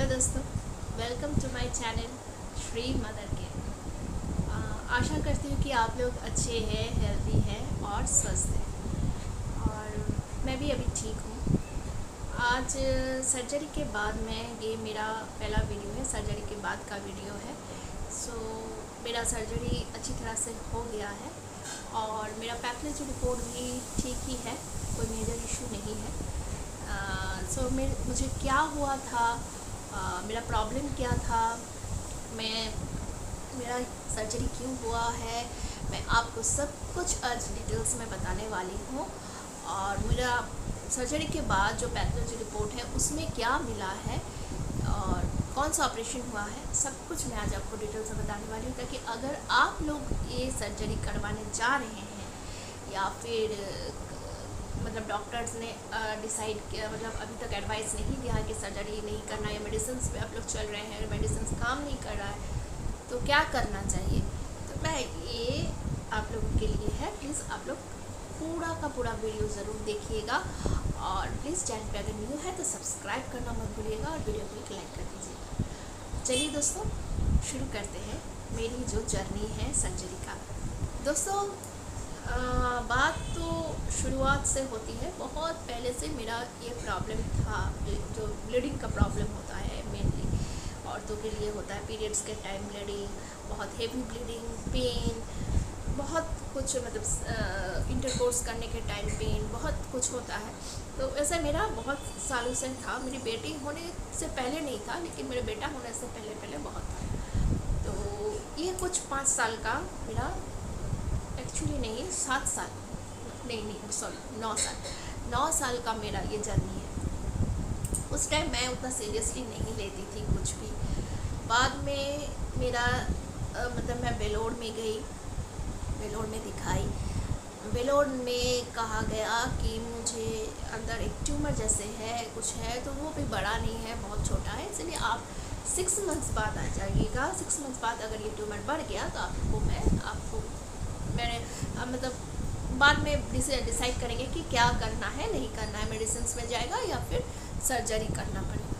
दोस्तों, welcome to my channel Shri mother care. आशा करती हूँ कि आप लोग अच्छे हैं, हेल्दी हैं और स्वस्थ हैं। और मैं भी अभी ठीक हूँ। आज सर्जरी के बाद ये मेरा पहला वीडियो है, सर्जरी के बाद का वीडियो है। मेरा सर्जरी अच्छी तरह से हो गया है और मेरा पैथोलॉजी रिपोर्ट भी ठीक ही है, कोई मेजर इशू नहीं है। मुझे क्या हुआ था, मेरा प्रॉब्लम क्या था, मेरा सर्जरी क्यों हुआ है, मैं आपको सब कुछ आज डिटेल्स में बताने वाली हूँ। और मेरा सर्जरी के बाद जो पैथोलॉजी रिपोर्ट है उसमें क्या मिला है और कौन सा ऑपरेशन हुआ है, सब कुछ मैं आज आपको डिटेल्स में बताने वाली हूँ, ताकि अगर आप लोग ये सर्जरी करवाने जा रहे हैं या फिर मतलब डॉक्टर्स ने डिसाइड किया, मतलब अभी तक एडवाइस नहीं दिया कि सर्जरी नहीं करना या मेडिसिन पे आप लोग चल रहे हैं, मेडिसिन काम नहीं कर रहा है तो क्या करना चाहिए। तो मैं ये आप लोगों के लिए है, प्लीज़ आप लोग पूरा का पूरा वीडियो ज़रूर देखिएगा और प्लीज़ चैनल पे अगर न्यू है तो सब्सक्राइब करना मत भूलिएगा और वीडियो को एक लाइक कर दीजिएगा। चलिए दोस्तों, शुरू करते हैं मेरी जो जर्नी है सर्जरी का। दोस्तों, बात तो शुरुआत से होती है, बहुत पहले से मेरा ये प्रॉब्लम था, जो ब्लीडिंग का प्रॉब्लम होता है मेनली औरतों के लिए होता है। पीरियड्स के टाइम ब्लीडिंग, बहुत हेवी ब्लीडिंग, पेन, बहुत कुछ, मतलब इंटरकोर्स करने के टाइम पेन, बहुत कुछ होता है। तो ऐसा मेरा बहुत सालों से था। मेरी बेटी होने से पहले नहीं था, लेकिन मेरे बेटा होने से पहले बहुत था। तो ये कुछ 5 साल का मेरा, एक्चुअली नहीं 7 साल, नहीं सॉरी 9 साल का मेरा ये जर्नी है। उस टाइम मैं उतना सीरियसली नहीं लेती थी कुछ भी। बाद में मेरा मतलब मैं वेलोर में गई, वेलोर में दिखाई। वेलोर में कहा गया कि मुझे अंदर एक ट्यूमर जैसे है, कुछ है, तो वो भी बड़ा नहीं है, बहुत छोटा है, इसलिए आप 6 मंथ्स बाद आ जाइएगा। 6 मंथ्स बाद अगर ये ट्यूमर बढ़ गया तो मैंने मतलब बाद में डिसाइड करेंगे कि क्या करना है, नहीं करना है, मेडिसिन में जाएगा या फिर सर्जरी करना पड़ेगा।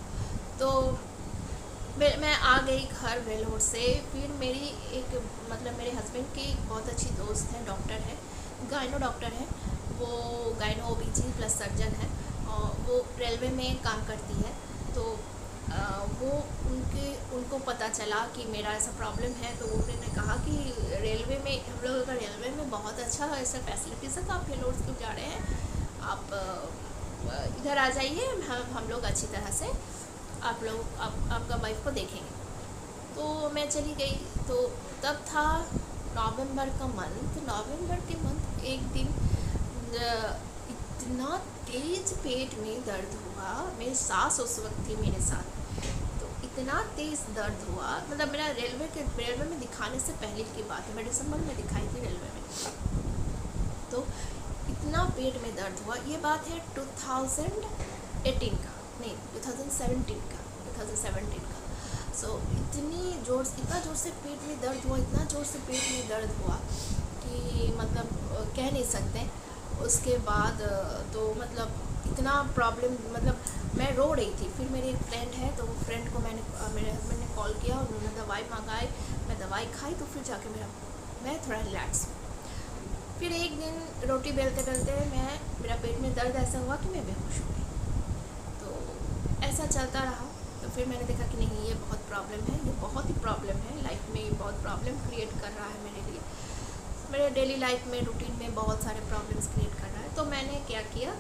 तो मैं आ गई घर वेलोर से। फिर मेरी एक, मतलब मेरे हस्बैंड की एक बहुत अच्छी दोस्त है, डॉक्टर है, गायनो डॉक्टर है, वो गायनो ओबीजी प्लस सर्जन है और वो रेलवे में काम करती है। तो वो उनको पता चला कि मेरा ऐसा प्रॉब्लम है, तो उन्होंने कहा कि रेलवे में हम लोग अगर रेलवे में बहुत अच्छा ऐसा फैसिलिटीज़ है तो आप वेलोर क्यों जा रहे हैं, आप इधर आ जाइए, हम लोग अच्छी तरह से आपका वाइफ को देखेंगे। तो मैं चली गई। तो तब था नवंबर का मंथ। नवंबर के मंथ एक दिन इतना तेज पेट में दर्द हुआ, मेरी सास उस वक्त थी मेरे साथ। तो इतना तेज़ दर्द हुआ, मतलब मेरा रेलवे में दिखाने से पहले की बात है, मैं दिसंबर में दिखाई थी रेलवे में। तो इतना पेट में दर्द हुआ, ये बात है 2018 का, नहीं 2017 का। इतना ज़ोर से पेट में दर्द हुआ, इतना ज़ोर से पेट में दर्द हुआ कि मतलब कह नहीं सकते। उसके बाद तो मतलब इतना प्रॉब्लम, मतलब मैं रो रही थी। फिर मेरी एक फ्रेंड है, तो फ्रेंड को मेरे हस्बैंड ने कॉल किया, उन्होंने दवाई मंगाई, मैं दवाई खाई, तो फिर जाके मैं थोड़ा रिलैक्स हुई। फिर एक दिन रोटी बेलते बेलते मेरा पेट में दर्द ऐसा हुआ कि मैं बेहोश हो गई। तो ऐसा चलता रहा। तो फिर मैंने देखा कि नहीं, ये बहुत प्रॉब्लम है, ये बहुत ही प्रॉब्लम है लाइफ में, ये बहुत प्रॉब्लम क्रिएट कर रहा है मेरे लिए, मेरे डेली लाइफ में, रूटीन में बहुत सारे प्रॉब्लम्स क्रिएट कर रहा है। तो मैंने क्या किया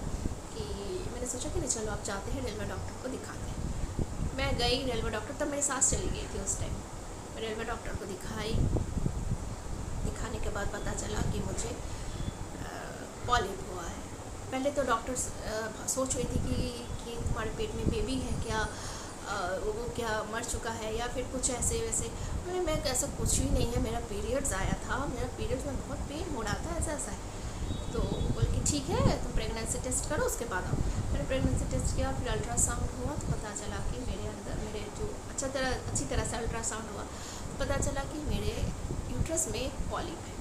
कि मैंने सोचा कि नहीं, चलो आप जाते हैं रेलवे डॉक्टर को दिखाते हैं। मैं गई रेलवे डॉक्टर, तब मेरी सास चली गई थी उस टाइम। मैं रेलवे डॉक्टर को दिखाई, दिखाने के बाद पता चला कि मुझे पॉलिप हुआ है। पहले तो डॉक्टर सोच रही थी कि तुम्हारे पेट में बेबी है क्या, वो क्या मर चुका है या फिर कुछ ऐसे वैसे। मैं ऐसा कुछ ही नहीं है, मेरा पीरियड्स आया था, मेरा पीरियड्स में बहुत पेन हो रहा था, ऐसा है। तो बोल के ठीक है, तुम प्रेगनेंसी टेस्ट करो, उसके बाद आओ। मैंने प्रेगनेंसी टेस्ट किया, फिर अल्ट्रासाउंड हुआ, तो पता चला कि मेरे जो अच्छी तरह से अल्ट्रासाउंड हुआ, तो पता चला कि मेरे यूट्रस में एक पॉलिप है।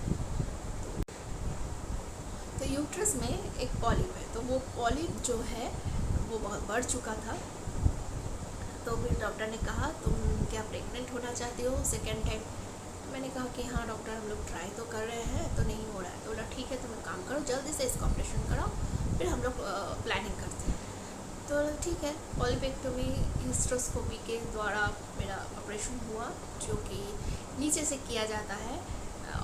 तो यूट्रस में एक पॉलिप है, तो वो पॉलिप जो है वो बहुत बढ़ चुका था। तो फिर डॉक्टर ने कहा तुम क्या प्रेग्नेंट होना चाहती हो सेकेंड टाइम। मैंने कहा कि हाँ डॉक्टर हम लोग ट्राई तो कर रहे हैं तो नहीं हो रहा है। तो बोला ठीक है तुम एक काम करो जल्दी से इसका ऑपरेशन कराओ फिर हम लोग प्लानिंग करते हैं। तो ठीक है पॉलीपेक्टोमी हिस्ट्रोस्कोपी के द्वारा मेरा ऑपरेशन हुआ जो कि नीचे से किया जाता है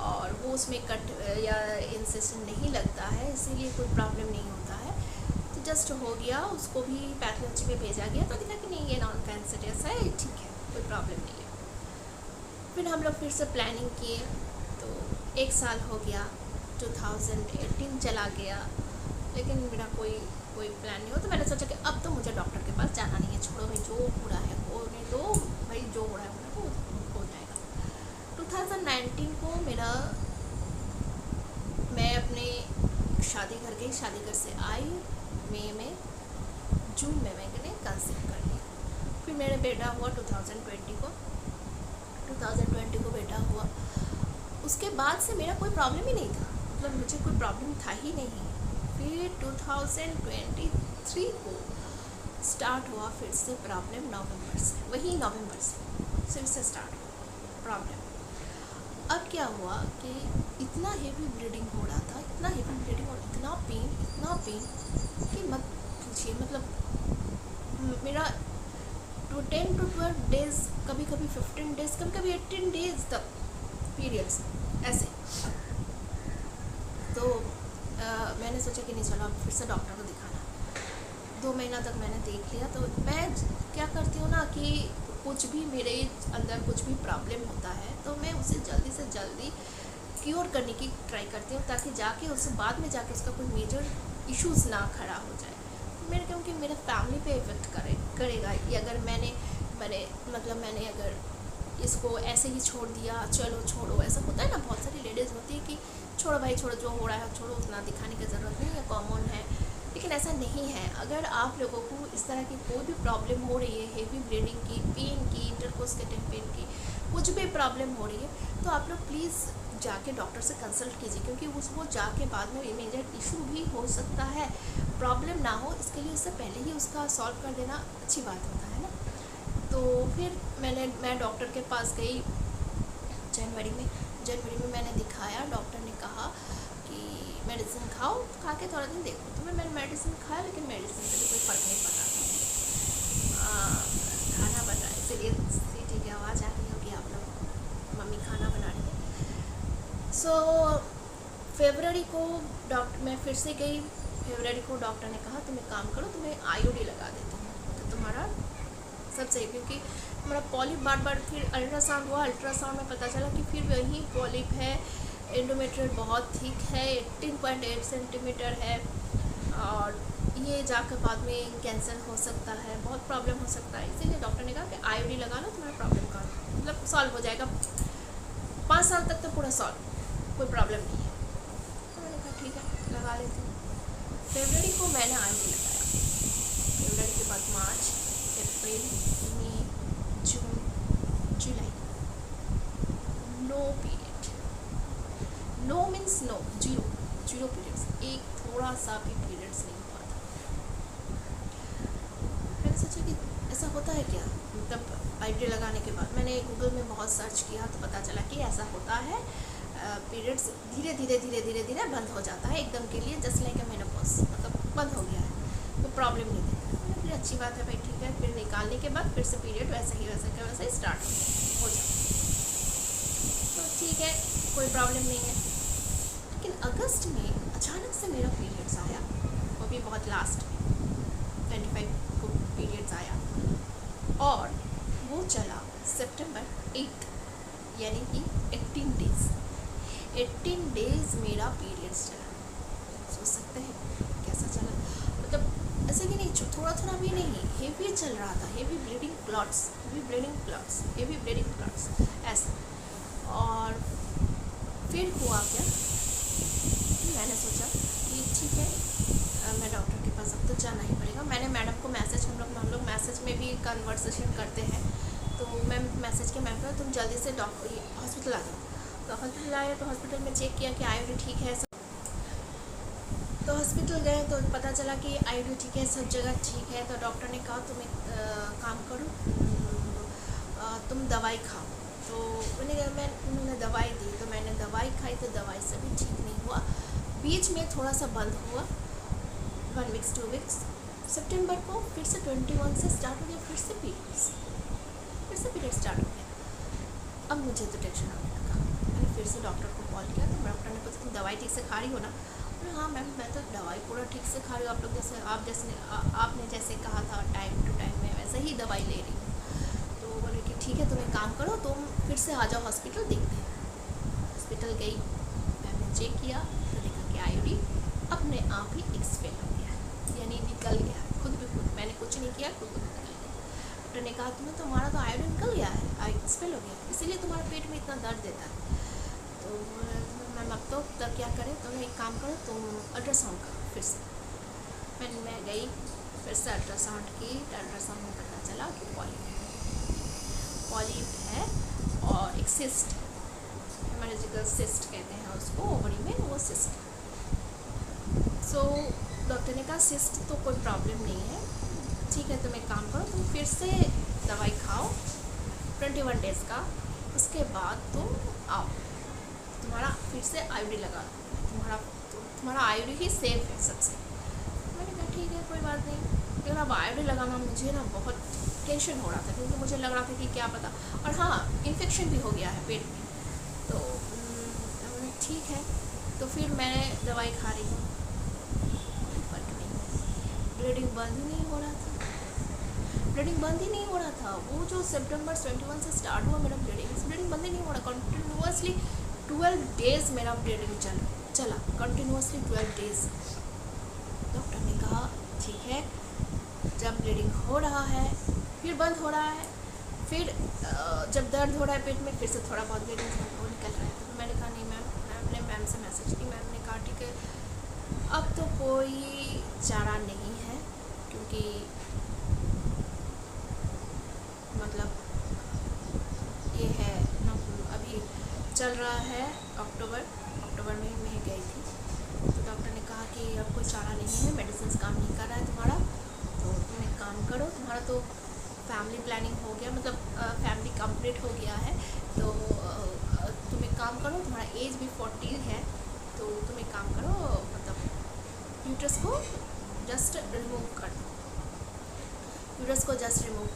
और वो उसमें कट या इंसेशन नहीं लगता है इसीलिए कोई प्रॉब्लम नहीं होता है। तो जस्ट हो गया उसको भी पैथोलॉजी में भेजा गया तो देखा कि नहीं ये नॉन कैंसरियस है ठीक है कोई प्रॉब्लम नहीं है। फिर हम लोग फिर से प्लानिंग किए तो 1 साल हो गया 2018 चला गया लेकिन मेरा कोई प्लान नहीं हो। तो मैंने सोचा कि अब तो मुझे डॉक्टर के पास जाना नहीं है, छोड़ो भाई जो हो रहा है होने दो भाई, जो हो रहा है होने दो हो जाएगा। 2019 को मैं अपने शादी घर गई, शादी घर से आई जून में मैंने कंसीव कर लिया। फिर मेरा बेटा हुआ 2020 को बेटा हुआ। उसके बाद से मेरा कोई प्रॉब्लम ही नहीं था, मतलब मुझे कोई प्रॉब्लम था ही नहीं। फिर 2023 को स्टार्ट हुआ फिर से प्रॉब्लम, नवंबर से फिर से स्टार्ट हुआ प्रॉब्लम। अब क्या हुआ कि इतना हेवी ब्लीडिंग हो रहा था, इतना हेवी ब्लीडिंग और इतना पेन कि मत पूछिए। मतलब मेरा 10 to 12 डेज़, कभी कभी 15 डेज़, कभी कभी 18 डेज़ तक पीरियड्स ऐसे। तो मैंने सोचा कि नहीं चलो अब फिर से डॉक्टर को दिखाना। 2 महीना तक मैंने देख लिया। तो मैं क्या करती हूँ ना कि कुछ भी मेरे अंदर कुछ भी प्रॉब्लम होता है तो मैं उसे जल्दी से जल्दी क्योर करने की ट्राई करती हूँ ताकि जाके उससे बाद में जाके उसका कोई मेजर इश्यूज़ ना खड़ा हो जाए। मैंने कहा कि मेरे फैमिली पे इफ़ेक्ट करेगा ये अगर मैंने अगर इसको ऐसे ही छोड़ दिया, चलो छोड़ो, ऐसा होता है ना, बहुत सारी लेडीज़ होती है कि छोड़ो भाई छोड़ो, जो हो रहा है छोड़ो, उतना दिखाने की ज़रूरत नहीं है, कॉमन है। लेकिन ऐसा नहीं है। अगर आप लोगों को इस तरह की कोई भी प्रॉब्लम हो रही है, हेवी ब्लीडिंग की, पेन की, इंटरकोर्स के पेन की, कुछ भी प्रॉब्लम हो रही है तो आप लोग प्लीज़ जाके डॉक्टर से कंसल्ट कीजिए, क्योंकि उसको जाके बाद में मेजर इशू भी हो सकता है, प्रॉब्लम ना हो इसके लिए उससे पहले ही उसका सॉल्व कर देना अच्छी बात होता है ना। तो फिर मैं डॉक्टर के पास गई जनवरी में मैंने दिखाया। डॉक्टर ने कहा कि मेडिसिन खाओ, खा के थोड़ा दिन देखो। तो मैंने मेडिसिन खाया लेकिन मेडिसिन से भी कोई फ़र्क नहीं पड़ा। खाना बन रहा है, इसीलिए सीटी की आवाज़ आ रही होगी आप लोग, मम्मी खाना बना रही है। सो फरवरी को मैं फिर से गई। फरवरी को डॉक्टर ने कहा तुम एक काम करो, तुम्हें आईओडी लगा देती हूँ तो तुम्हारा सब सही, क्योंकि हमारा पॉलिप बार फिर अल्ट्रासाउंड हुआ। अल्ट्रासाउंड में पता चला कि फिर वही पॉलिप है, एंडोमेट्रियल बहुत थिक है, 18.8 सेंटीमीटर है और ये जाकर बाद में कैंसर हो सकता है, बहुत प्रॉब्लम हो सकता है। इसीलिए डॉक्टर ने कहा कि आईओडी लगा लो, तुम्हारा प्रॉब्लम का मतलब सॉल्व हो जाएगा, 5 साल तक तो पूरा सॉल्व, कोई प्रॉब्लम नहीं है। तो मैंने कहा ठीक है लगा लेती हूँ। फरवरी को मैंने आईओडी लगाया। फरवरी के बाद मार्च, अप्रैल, मई, जून, जुलाई, no period. No means no, zero periods, एक थोड़ा सा भी पीरियड्स नहीं हुआ था। मैंने सोचा कि ऐसा होता है क्या, मतलब आईडी लगाने के बाद मैंने गूगल में बहुत सर्च किया तो पता चला कि ऐसा होता है। पीरियड्स धीरे धीरे बंद हो जाता है एकदम के लिए, जस्ट लाइक ए मेनोपॉज, मतलब बंद हो गया है, कोई प्रॉब्लम नहीं देता। फिर अच्छी बात है भाई, ठीक है। फिर निकालने के बाद फिर से पीरियड वैसे ही स्टार्ट हो जाता है, तो ठीक है कोई प्रॉब्लम नहीं है। लेकिन अगस्त में अचानक से मेरा पीरियड्स आया, वो भी बहुत लास्ट में 25 को पीरियड्स आया और वो चला सितंबर 8, यानी कि 18 डेज़ मेरा पीरियड्स चला। सोच सकते हैं कैसा चला, मतलब ऐसे कि नहीं थोड़ा भी नहीं, हेवी चल रहा था, हेवी ब्लीडिंग क्लॉट्स ऐसा। और फिर हुआ क्या, मैंने सोचा कि ठीक है मैं डॉक्टर के पास अब तो जाना ही पड़ेगा। मैंने मैडम को मैसेज, हम लोग मैसेज में भी कन्वर्सेशन करते हैं, तो मैं मैसेज के मैम पर तुम जल्दी से हॉस्पिटल आ जाओ। तो हॉस्पिटल आया तो हॉस्पिटल में चेक किया कि आईओडी ठीक है सब। तो हॉस्पिटल गए तो पता चला कि आईओडी ठीक है, सब जगह ठीक है। तो डॉक्टर ने कहा तुम एक काम करो, दवाई खाओ। तो उन्होंने दवाई दी, तो मैंने दवाई खाई, तो दवाई से भी ठीक नहीं हुआ। बीच में थोड़ा सा बंद हुआ, 1 वीक्स 2 वीक्स। सितंबर को फिर से 21 से स्टार्ट हो गया, फिर से पीरियड स्टार्ट हो गया। अब मुझे तो टेंशन होने लगा। मैंने फिर से डॉक्टर को कॉल किया, तो डॉक्टर ने पूछा तुम दवाई ठीक से खा रही हो ना? बोले हाँ मैम, मैं तो दवाई पूरा ठीक से खा रही हूँ, आपने जैसे कहा था टाइम टू टाइम मैं वैसे ही दवाई ले रही हूँ। तो बोले कि ठीक है, तुम एक काम करो, तुम फिर से आ जाओ हॉस्पिटल, देखते हैं। हॉस्पिटल गई, मैम ने चेक किया, तो देखा कि आईडी अपने आप ही एक्सपेल हो गया, यानी निकल गया खुद भी खुद। मैंने कुछ नहीं किया, खुद निकल गया। डॉक्टर ने कहा तुम्हारा तो आयोडीन निकल गया है, एक्सपेल हो गया, इसीलिए तुम्हारे पेट में इतना दर्द देता है। तो मैम अब तो क्या करें? तो एक काम करो, तुम अल्ट्रासाउंड करो फिर से। मैं गई, फिर से अल्ट्रासाउंड की। अल्ट्रासाउंड में पता चला कि पॉलिप है और एक सिस्ट, हेमोरेजिकल सिस्ट कहते हैं उसको, ओवरी में वो सिस्ट। सो डॉक्टर ने कहा सिस्ट तो कोई प्रॉब्लम नहीं है, ठीक है, तुम एक काम करो, तुम फिर से दवाई खाओ 21 डेज़ का, उसके बाद तुम आओ, तुम्हारा फिर से आईडी लगा, तुम्हारा आईडी ही सेफ है सबसे। मैंने कहा ठीक है, कोई बात नहीं। लेकिन अब आईडी लगाना मुझे ना बहुत टेंशन हो रहा था, क्योंकि मुझे लग रहा था कि क्या पता, और हाँ इन्फेक्शन भी हो गया है पेट में। तो ठीक है, तो फिर मैं दवाई खा रही हूँ, फर्क नहीं, ब्लीडिंग बंद ही नहीं हो रहा था। वो जो सितंबर 21 से स्टार्ट हुआ मेरा ब्लीडिंग बंद ही नहीं हो रहा। कंटिन्यूसली 12 डेज़ मेरा ब्लीडिंग चला कंटिन्यूसली 12 डेज़। डॉक्टर ने कहा ठीक है, जब ब्लीडिंग हो रहा है फिर बंद हो रहा है, फिर जब दर्द हो रहा है पेट में, फिर से थोड़ा बहुत ब्लीडिंग निकल रहा है। तो मैंने कहा नहीं मैम से मैसेज की। मैम ने कहा ठीक है, अब तो कोई चारा नहीं है, क्योंकि मतलब ये है ना, अभी चल रहा है अक्टूबर में मैं गई थी, तो डॉक्टर ने कहा कि अब कोई चारा नहीं है, मेडिसिन काम नहीं कर रहा है तुम्हारा, तो तुम एक काम करो, तुम्हारा तो फैमिली प्लानिंग हो गया, मतलब फैमिली कंप्लीट हो गया है, तो तुम एक काम करो, तुम्हारा एज भी 40 है, तो तुम एक काम करो, मतलब यूट्रस को जस्ट रिमूव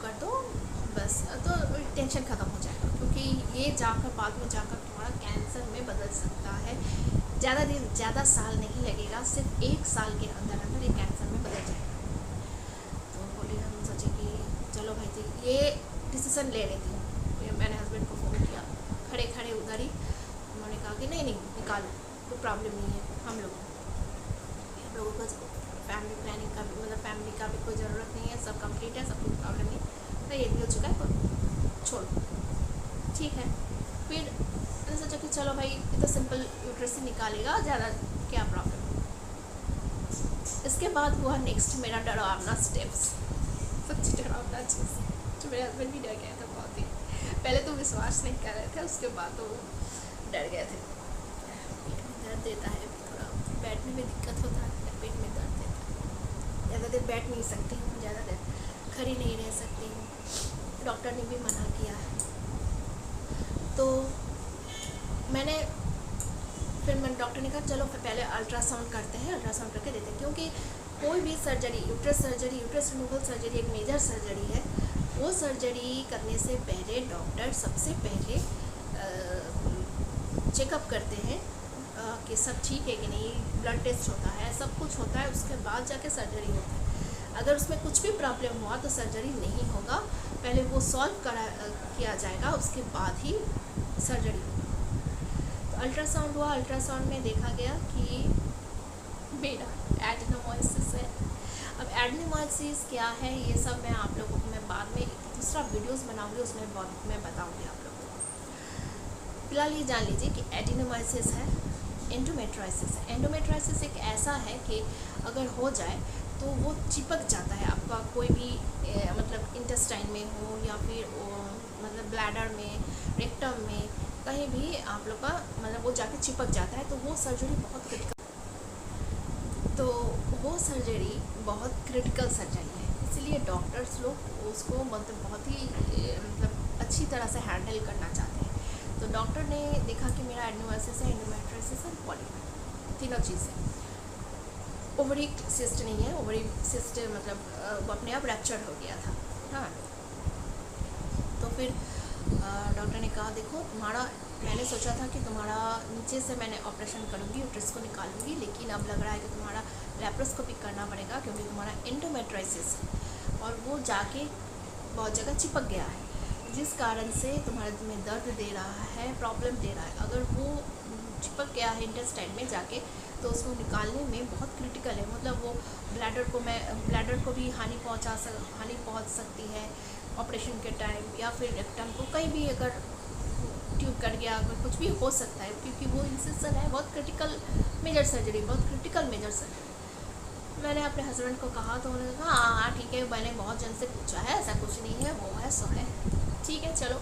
कर दो, बस, तो टेंशन ख़त्म हो जाएगा, क्योंकि ये बाद में जाकर तुम्हारा कैंसर में बदल सकता है। ज़्यादा साल नहीं लगेगा, सिर्फ 1 साल के अंदर ये कैंसर में बदल जाएगा। तो बोली, हम सोचे कि चलो भाई जी, ये डिसीज़न ले लेती हूँ। मैंने हस्बैंड को फ़ोन किया, खड़े उधर ही, उन्होंने कहा कि नहीं निकालो, कोई प्रॉब्लम नहीं है, हम लोगों को फैमिली प्लानिंग का भी, मतलब फैमिली का भी कोई ज़रूरत नहीं है, सब कंप्लीट है, सब कुछ प्रॉब्लम नहीं, तो ये भी हो चुका है, छोड़ो, ठीक है। फिर मैंने सोचा कि चलो भाई, ये तो सिंपल यूट्रस ही निकालेगा, ज़्यादा क्या प्रॉब्लम। इसके बाद हुआ नेक्स्ट मेरा डरावना स्टेप्स, सच्ची डरावना चीज़, जो मेरे हस्बैंड भी डर गए थे बहुत ही। पहले तो विश्वास नहीं कर रहे थे, उसके बाद तो डर गए थे। पेट में दर्द देता है, थोड़ा बैठने में दिक्कत होता है, पेट में दर्द देता है, ज़्यादा देर बैठ नहीं सकती हूँ, ज़्यादा देर खड़ी नहीं रह सकती हूँ, डॉक्टर ने भी मना किया है। तो मैंने डॉक्टर ने कहा चलो पहले अल्ट्रासाउंड करते हैं, अल्ट्रासाउंड करके देते हैं, क्योंकि कोई भी सर्जरी, यूट्रस रिमूवल सर्जरी एक मेजर सर्जरी है, वो सर्जरी करने से पहले डॉक्टर सबसे पहले चेकअप करते हैं कि सब ठीक है कि नहीं, ब्लड टेस्ट होता है, सब कुछ होता है, उसके बाद जाके सर्जरी होती है। अगर उसमें कुछ भी प्रॉब्लम हुआ तो सर्जरी नहीं होगा, पहले वो सॉल्व किया जाएगा, उसके बाद ही सर्जरी होगा। तो अल्ट्रासाउंड हुआ, अल्ट्रासाउंड में देखा गया कि मेरा एडेनोमायोसिस है। अब एडेनोमायोसिस क्या है, ये सब मैं आप लोगों को मैं बाद में दूसरा वीडियोस बनाऊंगी, उसमें मैं बताऊंगी आप लोगों को। फिलहाल ये जान लीजिए कि एडेनोमायोसिस है, एंडोमेट्राइसिस है। एंडोमेट्राइसिस एक ऐसा है कि अगर हो जाए तो वो चिपक जाता है आपका कोई भी मतलब इंटेस्टाइन में हो, या फिर मतलब ब्लैडर में, रेक्टम में, कहीं भी आप लोग का मतलब वो जाके चिपक जाता है, तो वो सर्जरी बहुत क्रिटिकल सर्जरी है। इसीलिए डॉक्टर्स लोग उसको मतलब बहुत ही मतलब अच्छी तरह से हैंडल करना चाहते हैं। तो डॉक्टर ने देखा कि मेरा एडनोमायोसिस है, एंडोमेट्रियोसिस है, पॉलीप, तीनों चीज़ें। ओवरी सिस्ट नहीं है, ओवरी सिस्ट मतलब वो अपने आप रैप्चर हो गया था। हाँ, तो फिर डॉक्टर ने कहा देखो तुम्हारा, मैंने सोचा था कि तुम्हारा नीचे से मैंने ऑपरेशन करूँगी, यूट्रस को निकालूंगी, लेकिन अब लग रहा है कि तुम्हारा लैप्रोस्कोपी करना पड़ेगा क्योंकि तुम्हारा एंडोमेट्राइसिस है और वो जाके बहुत जगह चिपक गया है, जिस कारण से तुम्हारे में दर्द दे रहा है, प्रॉब्लम दे रहा है। अगर वो चिपक गया है इंटेस्टाइन में जाके तो उसको निकालने में बहुत क्रिटिकल है, मतलब वो ब्लैडर को भी हानि पहुंच सकती है ऑपरेशन के टाइम, या फिर रेक्टम को कहीं भी अगर ट्यूब कट गया, अगर कुछ भी हो सकता है, क्योंकि वो इंसिजन है, बहुत क्रिटिकल मेजर सर्जरी, बहुत क्रिटिकल मेजर सर्जरी। मैंने अपने हस्बैंड को कहा तो उन्होंने कहा हाँ ठीक है, मैंने बहुत जन से पूछा है, ऐसा कुछ नहीं है, वो है सो है, ठीक है चलो।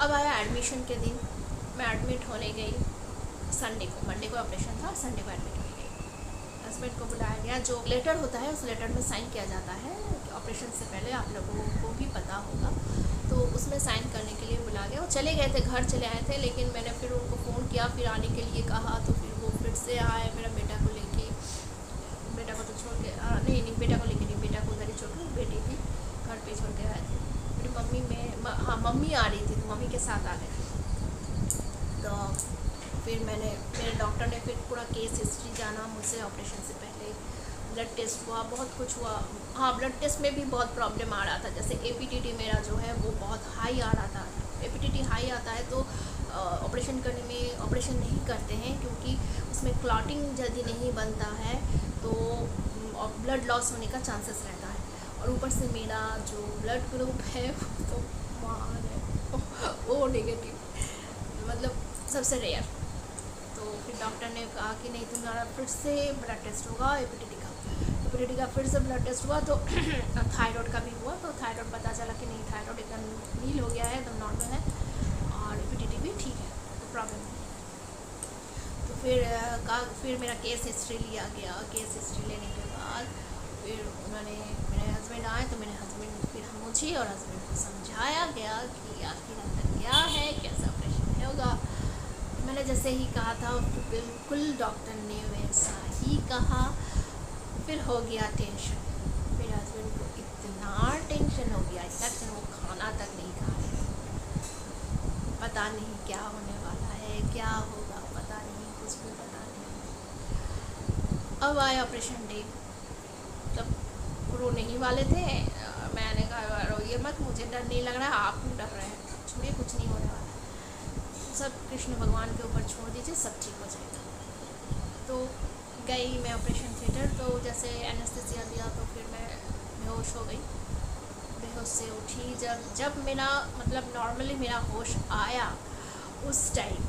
अब आया एडमिशन के दिन, मैं एडमिट होने गई संडे को, मंडे को ऑपरेशन था, संडे को एडमिट हो गई। हस्बैंड को बुलाया गया, जो लेटर होता है उस लेटर में साइन किया जाता है ऑपरेशन से पहले, आप लोगों को भी पता होगा, तो उसमें साइन करने के लिए बुला गया। वो चले गए थे, घर चले आए थे, लेकिन मैंने फिर उनको फ़ोन किया, फिर आने के लिए कहा, तो फिर वो फिर से आए मेरा बेटा को लेके। बेटा को तो छोड़ के नहीं बेटा को लेके नहीं, बेटा को उधर ही छोड़ के, बेटी थी घर पे छोड़ के आए थे। मेरी मम्मी आ रही थी तो मम्मी के साथ आ गए। तो फिर मेरे डॉक्टर ने फिर पूरा केस हिस्ट्री जाना मुझसे, ऑपरेशन से पहले ब्लड टेस्ट हुआ, बहुत कुछ हुआ। हाँ, ब्लड टेस्ट में भी बहुत प्रॉब्लम आ रहा था, जैसे एपीटीटी मेरा जो है वो बहुत हाई आ रहा था। एपीटीटी हाई आता है तो ऑपरेशन करने में ऑपरेशन नहीं करते हैं, क्योंकि उसमें क्लॉटिंग जल्दी नहीं बनता है, तो ब्लड लॉस होने का चांसेस रहता है। और ऊपर से मेरा जो ब्लड ग्रुप है वो तो महान है, वो नेगेटिव, मतलब सबसे रेयर। तो फिर डॉक्टर ने कहा कि नहीं, तुम्हारा फिर से ब्लड टेस्ट होगा एपीटीटी का फिर से ब्लड टेस्ट हुआ, तो थायराइड का भी हुआ, तो थायराइड पता चला कि नहीं, थायराइड एकदम नील हो गया है, एकदम नॉर्मल है, और एपीटीटी भी ठीक है, तो प्रॉब्लम नहीं। तो फिर मेरा केस हिस्ट्री लिया गया। केस हिस्ट्री लेने के बाद फिर मेरे हस्बैंड आए, तो मेरे हस्बैंड फिर मुझे और हस्बैंड को समझाया गया कि आखिर अंदर क्या है, कैसा ऑपरेशन होगा। मैंने जैसे ही कहा था बिल्कुल डॉक्टर ने वैसा ही कहा। फिर हो गया टेंशन, मेरे हस्बैंड को इतना टेंशन हो गया, इतना टेंशन, वो खाना तक नहीं खा रहे, पता नहीं क्या होने वाला है, क्या होगा पता नहीं, कुछ भी पता नहीं। अब आया ऑपरेशन डे, मतलब रोने ही वाले थे। मैंने कहा रोइए मत, मुझे डर नहीं लग रहा, आप क्यों डर रहे हैं, छोड़िए कुछ नहीं होने वाला, सब कृष्ण भगवान के ऊपर छोड़ दीजिए, सब ठीक हो जाएगा। तो गई मैं ऑपरेशन थिएटर, तो जैसे एनेस्थीसिया दिया तो फिर मैं बेहोश हो गई। बेहोश से उठी जब मेरा मतलब नॉर्मली मेरा होश आया, उस टाइम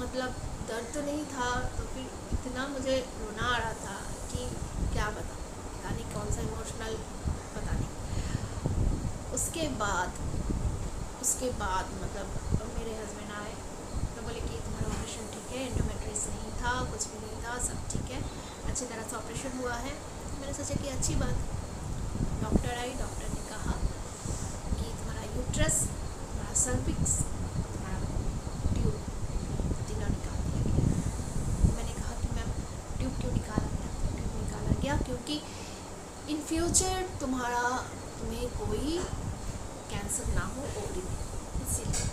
मतलब दर्द तो नहीं था, तो फिर इतना मुझे रोना आ रहा था कि क्या बताऊँ, पता नहीं कौन सा इमोशनल, पता नहीं। उसके बाद मतलब मेरे हस्बैंड आए तो बोले कि तुम्हारा ऑपरेशन ठीक है, एंडोमेट्रियोसिस नहीं था, कुछ भी नहीं था, सब ठीक है, अच्छी तरह से ऑपरेशन हुआ है। मैंने सोचा कि अच्छी बात। डॉक्टर आई, डॉक्टर ने कहा कि तुम्हारा यूट्रस, तुम्हारा सर्विक्स, तुम्हारा ट्यूब, तीनों निकाल दिया गया। मैंने कहा कि मैम ट्यूब क्यों निकाला गया? ट्यूब निकाला गया क्योंकि इन फ्यूचर तुम्हें कोई कैंसर ना हो ओवरी में, इसीलिए,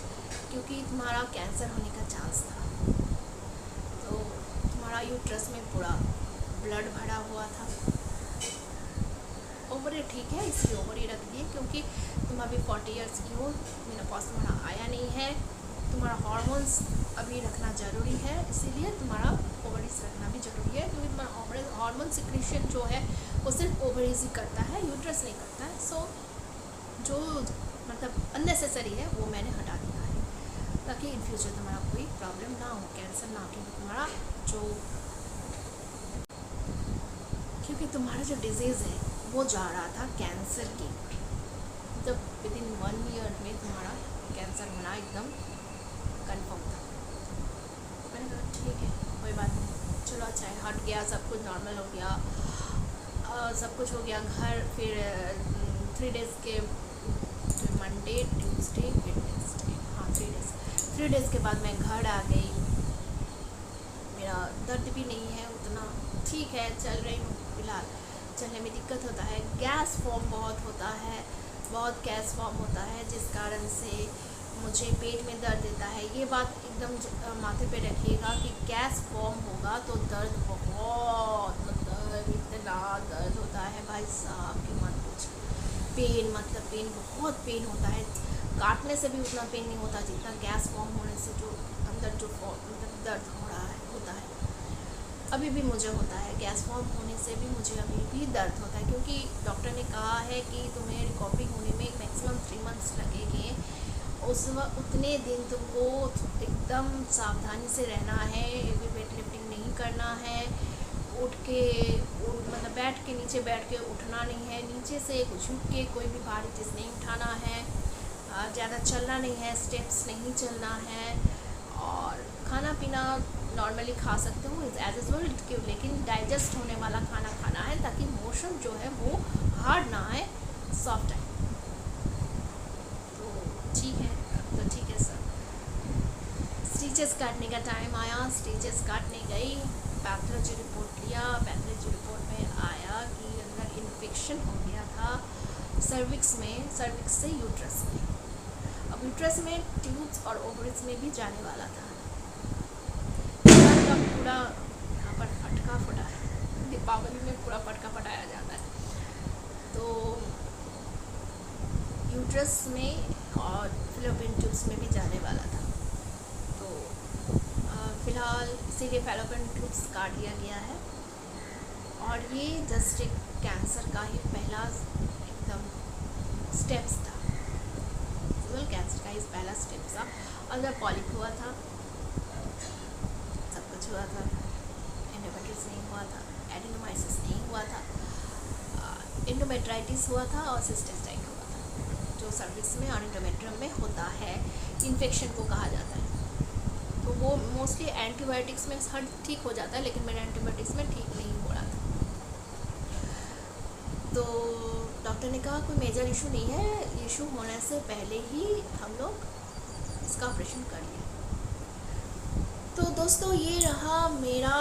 क्योंकि तुम्हारा कैंसर होने का चांस था। तो तुम्हारा यूट्रस में पूरा ब्लड भरा हुआ था। ओवरी ठीक है, इसलिए ओवरी रख दिए, क्योंकि तुम अभी 40 इयर्स की हो, मेनोपॉज तुम्हारा आया नहीं है, तुम्हारा हार्मोन्स अभी रखना ज़रूरी है, इसीलिए तुम्हारा ओवरीज रखना भी ज़रूरी है, क्योंकि तुम्हारा हार्मोन सिक्रीशन जो है वो सिर्फ ओवरीज ही करता है, यूट्रस नहीं करता है। सो जो मतलब अननेसेसरी है वो मैंने हटा दिया है, ताकि इन फ्यूचर तुम्हारा कोई प्रॉब्लम ना हो, कैंसर ना हो, क्योंकि तुम्हारा जो डिजीज़ है वो जा रहा था कैंसर की, मतलब विद इन 1 ईयर में तुम्हारा कैंसर होना एकदम कंफर्म था। मैंने कहा ठीक है, कोई बात नहीं, चलो अच्छा है, हट गया, सब कुछ नॉर्मल हो गया, सब कुछ हो गया। घर फिर 3 डेज़ के, मंडे ट्यूसडे वेडनेसडे, हाँ 3 डेज़ के बाद मैं घर आ गई। मेरा दर्द भी नहीं है उतना, ठीक है, चल रही हूँ फिलहाल। चलने में दिक्कत होता है, गैस फॉर्म बहुत होता है, बहुत गैस फॉर्म होता है, जिस कारण से मुझे पेट में दर्द देता है। ये बात एकदम माथे पे रखिएगा कि गैस फॉर्म होगा तो दर्द बहुत, मतलब इतना दर्द होता है भाई साहब की मत पूछिए। पेन बहुत पेन होता है, काटने से भी उतना पेन नहीं होता जितना गैस फॉर्म होने से जो अंदर जो मतलब दर्द हो रहा है होता है। अभी भी मुझे होता है, गैस फॉर्म होने से भी मुझे अभी भी दर्द होता है, क्योंकि डॉक्टर ने कहा है कि तुम्हें रिकवरी होने में मैक्सिमम 3 मंथ्स लगेंगे। उतने दिन तुमको एकदम सावधानी से रहना है, वेट लिफ्टिंग नहीं करना है, मतलब बैठ के उठना नहीं है, नीचे से झुक के कोई भी भारी चीज़ नहीं उठाना है, ज़्यादा चलना नहीं है, स्टेप्स नहीं चलना है, और खाना पीना नॉर्मली खा सकते हो एज यूजुअल, लेकिन डाइजेस्ट होने वाला खाना खाना है ताकि मोशन जो है वो हार्ड ना आए, सॉफ्ट आए। तो ठीक है, तो ठीक है सर। स्टिचेस काटने का टाइम आया, स्टिचेस काटने गई, पैथोलॉजी रिपोर्ट लिया। पैथोलॉजी रिपोर्ट में आया कि अंदर इन्फेक्शन हो गया था सर्विक्स में, सर्विक्स से यूट्रस में। अब यूट्रस में ट्यूब्स और ओवरीज में भी जाने वाला था। पूरा यहाँ पर फटका फटा है, दीपावली में पूरा फटका फटाया जाता है। तो यूट्रस में और फैलोपियन ट्यूब्स में भी जाने वाला था। तो फ़िलहाल इसीलिए फैलोपियन ट्यूब्स काट दिया गया है, और ये जस्ट एक कैंसर का ही पहला एकदम स्टेप्स था, कैंसर का ही पहला स्टेप था। अंदर पॉलिप हुआ था, सब कुछ हुआ था, एंडोमेट्रियोसिस नहीं हुआ था, एडेनोमाइसिस नहीं हुआ था, एंडोमेट्राइटिस हुआ था और सिस्टेस्टाइट हुआ था, जो सर्विक्स में और एंडोमेट्रियम में होता है, इन्फेक्शन को कहा जाता है। तो वो मोस्टली एंटीबायोटिक्स में हर ठीक हो जाता है, लेकिन मेरा एंटीबायोटिक्स में ठीक नहीं हो रहा था। तो डॉक्टर ने कहा कोई मेजर इशू नहीं है, इशू होने से पहले ही हम लोग इसका ऑपरेशन कर लिया। तो दोस्तों ये रहा मेरा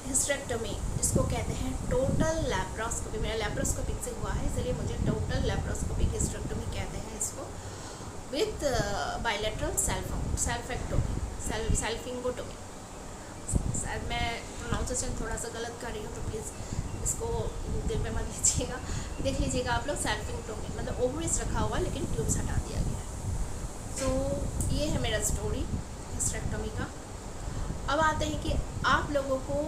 हिस्टेरेक्टोमी, जिसको कहते हैं टोटल लैप्रोस्कोपी। मेरा लैप्रोस्कोपिक से हुआ है, इसलिए मुझे टोटल लैप्रोस्कोपिक हिस्टेरेक्टोमी कहते हैं इसको, विथ बायलैटरल सेल्फिंगोटोमी। शायद मैं प्रोनाउंसिएशन थोड़ा सा गलत कर रही हूँ, तो प्लीज़ इसको दिल में मत लीजिएगा, देख लीजिएगा आप लोग। सेल्फिंगोटोमी मतलब ओवरीज रखा हुआ लेकिन ट्यूब्स हटा दिया गया है। तो ये है मेरा स्टोरी हिस्टेरेक्टोमी का। अब आते हैं कि आप लोगों को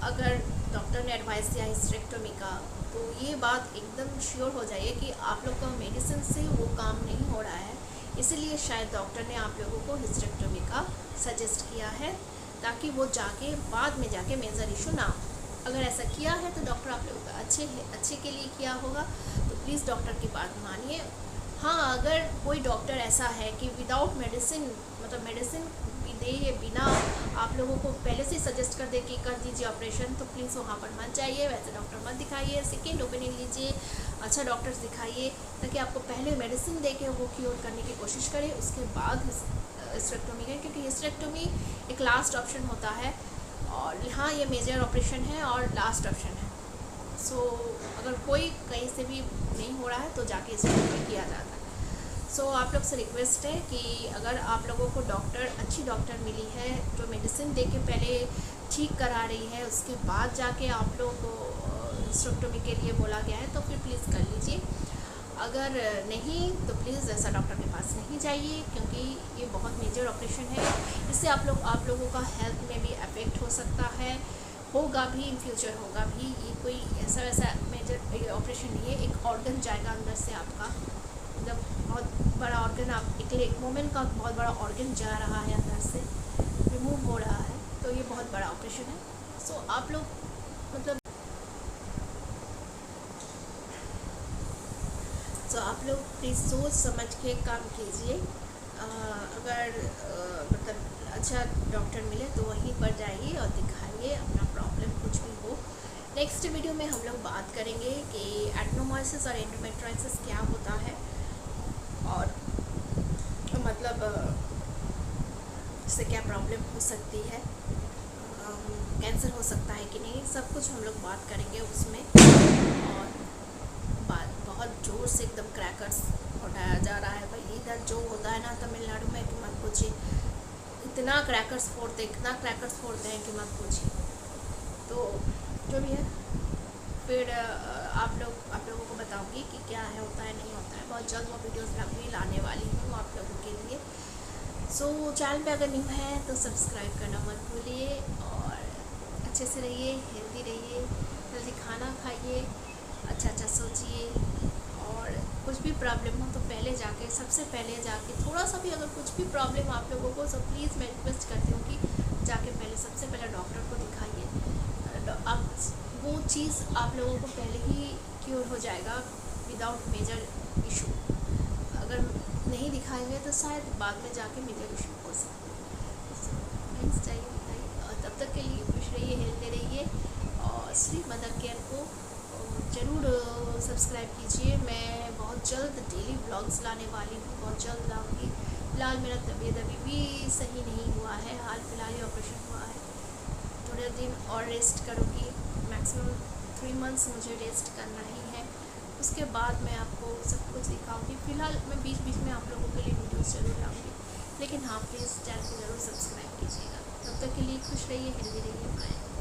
अगर डॉक्टर ने एडवाइस दिया हिस्टेरेक्टोमी का, तो ये बात एकदम श्योर हो जाइए कि आप लोग का मेडिसिन से वो काम नहीं हो रहा है, इसीलिए शायद डॉक्टर ने आप लोगों को हिस्टेरेक्टोमी का सजेस्ट किया है, ताकि वो जाके बाद में जाके मेजर इशू ना हो। अगर ऐसा किया है तो डॉक्टर आप लोगों का अच्छे के लिए किया होगा, तो प्लीज़ डॉक्टर की बात मानिए। हाँ, अगर कोई डॉक्टर ऐसा है कि विदाउट मेडिसिन, मतलब मेडिसिन भी दे बिना आप लोगों को पहले से सजेस्ट कर दे कि कर दीजिए ऑपरेशन, तो प्लीज़ वहाँ पर मत जाइए, वैसे डॉक्टर मत दिखाइए, सेकेंड ओपिनियन लीजिए, अच्छा डॉक्टर्स दिखाइए, ताकि आपको पहले मेडिसिन दे के वो क्योर करने की कोशिश करें, उसके बाद हिस्टेरेक्टोमी करें, क्योंकि हिस्टेरेक्टोमी एक लास्ट ऑप्शन होता है। और हाँ, ये मेजर ऑपरेशन है और लास्ट ऑप्शन है। सो अगर कोई कहीं से भी नहीं हो रहा है तो जाके हिस्टेरेक्टोमी किया जाता है। सो आप लोग से रिक्वेस्ट है कि अगर आप लोगों को अच्छी डॉक्टर मिली है जो मेडिसिन दे के पहले ठीक करा रही है, उसके बाद जाके आप लोग को हिस्टेरेक्टोमी के लिए बोला गया है, तो फिर प्लीज़ कर लीजिए। अगर नहीं तो प्लीज़ ऐसा डॉक्टर के पास नहीं जाइए, क्योंकि ये बहुत मेजर ऑपरेशन है। इससे आप लोगों का हेल्थ में भी अफेक्ट हो सकता है, होगा भी, इन फ्यूचर होगा भी। ये कोई ऐसा वैसा मेजर ऑपरेशन नहीं है, एक ऑर्गन जाएगा अंदर से आपका, मतलब बहुत बड़ा ऑर्गन, आप एक वुमेन का बहुत बड़ा ऑर्गन जा रहा है अंदर से, रिमूव हो रहा है, तो ये बहुत बड़ा ऑपरेशन है। सो आप लोग मतलब तो आप लोग प्लीज़ सोच समझ के काम कीजिए। अगर मतलब अच्छा डॉक्टर मिले तो वहीं पर जाइए और दिखाइए अपना प्रॉब्लम कुछ भी हो, नेक्स्ट वीडियो में हम लोग बात करेंगे कि एडेनोमाइसिस और एंडोमेट्राइटिस क्या होता है, और मतलब इससे क्या प्रॉब्लम हो सकती है, कैंसर हो सकता है कि नहीं, सब कुछ हम लोग बात करेंगे उसमें। और बात बहुत ज़ोर से एकदम क्रैकर्स उठाया जा रहा है भाई, इधर जो होता है ना तमिलनाडु में कि मत पूछिए, इतना क्रैकर्स फोड़ते हैं कि मत पूछिए। तो जो भी है, फिर आप लोगों को बताऊंगी कि क्या है, होता है नहीं होता है। बहुत जल्द वो वीडियोस भी लाने वाली हूँ आप लोगों के लिए। सो चैनल पे अगर न्यू है तो सब्सक्राइब करना मत भूलिए, और अच्छे से रहिए, हेल्दी रहिए, हेल्दी खाना खाइए, अच्छा सोचिए। और कुछ भी प्रॉब्लम हो तो सबसे पहले जाके थोड़ा सा भी अगर कुछ भी प्रॉब्लम आप लोगों को, तो प्लीज़ मैं रिक्वेस्ट करती हूँ कि जाके सबसे पहले डॉक्टर को दिखाइए। अब वो चीज़ आप लोगों को पहले ही क्योर हो जाएगा विदाउट मेजर इशू। अगर नहीं दिखाएंगे तो शायद बाद में जाके मेजर इशू हो सकता है। फ्रेंड्स चाहिए बताइए, और तब तक के लिए खुश रहिए, हेल्दी रहिए, और श्री मदर केयर को ज़रूर सब्सक्राइब कीजिए। मैं बहुत जल्द डेली ब्लॉग्स लाने वाली हूँ, बहुत जल्द लाऊंगी। फिलहाल मेरा तबीयत अभी भी सही नहीं हुआ है, हाल फिलहाल ही ऑपरेशन हुआ है, थोड़े दिन और रेस्ट करूँगी। मैक्सिमम 3 मंथ्स मुझे रेस्ट करना ही है, उसके बाद मैं आपको सब कुछ दिखाऊंगी। फिलहाल मैं बीच बीच में आप लोगों के लिए वीडियोस ज़रूर लाऊंगी, लेकिन हाँ प्लीज़ चैनल को ज़रूर सब्सक्राइब कीजिएगा। तब तक के लिए खुश रहिए, हेल्दी रहिए, बाय।